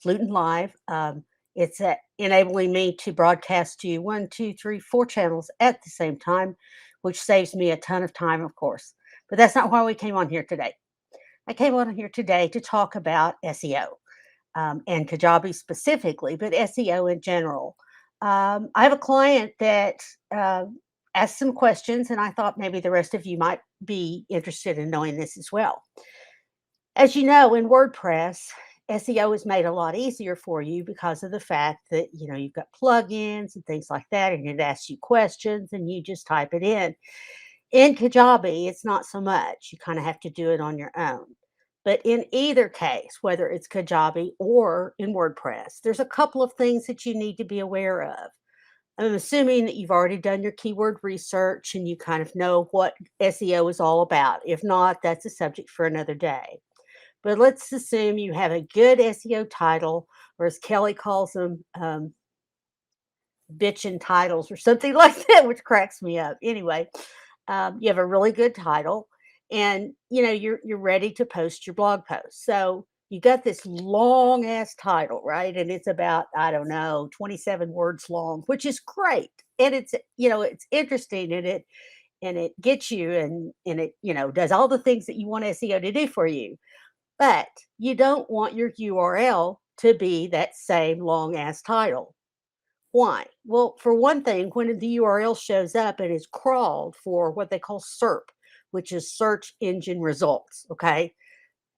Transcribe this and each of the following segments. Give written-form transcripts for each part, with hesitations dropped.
Fluent Live. It's enabling me to broadcast to you 1, 2, 3, 4 channels at the same time, which saves me a ton of time, of course. But that's not why we came on here today. I came on here today to talk about SEO, and Kajabi specifically, but SEO in general. I have a client that uh, asked some questions, and I thought maybe the rest of you might be interested in knowing this as well. As you know, in WordPress, SEO is made a lot easier for you because of the fact that you've got plugins and things like that, and it asks you questions, and you just type it in. In Kajabi, it's not so much. You kind of have to do it on your own. But in either case, whether it's Kajabi or in WordPress, there's a couple of things that you need to be aware of. I'm assuming that you've already done your keyword research and you kind of know what SEO is all about. If not, that's a subject for another day. But let's assume you have a good SEO title, or as Kelly calls them, bitchin' titles or something like that, which cracks me up. Anyway, you have a really good title, and you're ready to post your blog post. So you got this long ass title, right? And it's about, I don't know, 27 words long, which is great. And it's interesting, and it gets you, and it does all the things that you want SEO to do for you. But you don't want your URL to be that same long ass title. Why? Well, for one thing, when the URL shows up, it is crawled for what they call SERP, which is search engine results. Okay.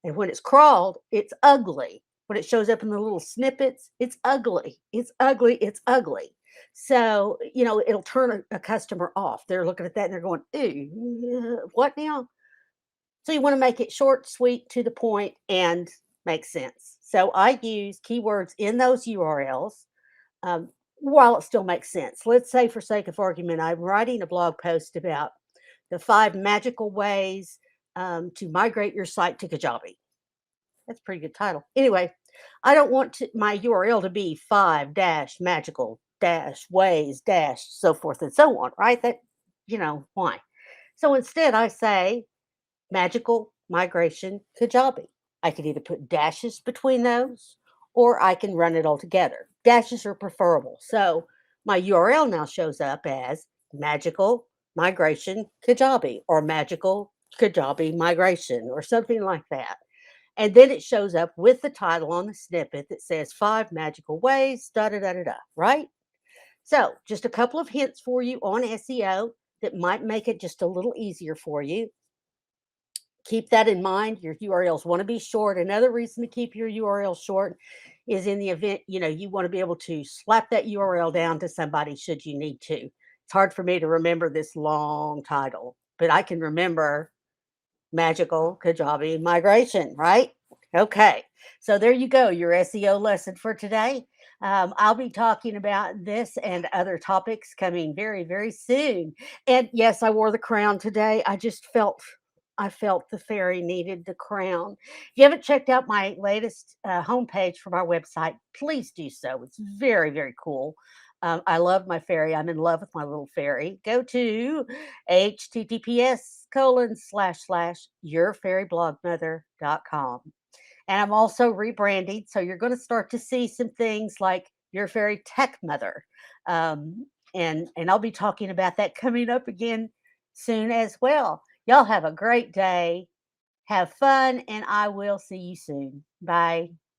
And when it's crawled, it's ugly. When it shows up in the little snippets, it's ugly. It's ugly. It's ugly. So, it'll turn a customer off. They're looking at that and they're going, ooh, what now? So you want to make it short, sweet, to the point, and make sense. So I use keywords in those URLs, while it still makes sense. Let's say, for sake of argument, I'm writing a blog post about the 5 magical ways to migrate your site to Kajabi. That's a pretty good title. Anyway, I don't want my URL to be 5 dash magical dash ways dash so forth and so on, right? Why? So instead, I say magical migration Kajabi. I could either put dashes between those, or I can run it all together. Dashes are preferable. So my URL now shows up as magical migration Kajabi, or magical Kajabi migration, or something like that. And then it shows up with the title on the snippet that says 5 magical ways, da da da da da, right? So just a couple of hints for you on SEO that might make it just a little easier for you. Keep that in mind. Your URLs want to be short. Another reason to keep your URL short is in the event, you want to be able to slap that URL down to somebody should you need to. It's hard for me to remember this long title, but I can remember magical Kajabi migration, right? Okay. So there you go, your SEO lesson for today. I'll be talking about this and other topics coming very, very soon. And yes, I wore the crown today. I felt the fairy needed the crown. If you haven't checked out my latest homepage for my website, please do so. It's very, very cool. I love my fairy. I'm in love with my little fairy. Go to https://yourfairyblogmother.com. And I'm also rebranding. So you're going to start to see some things like Your Fairy Tech Mother. And I'll be talking about that coming up again soon as well. Y'all have a great day. Have fun, and I will see you soon. Bye.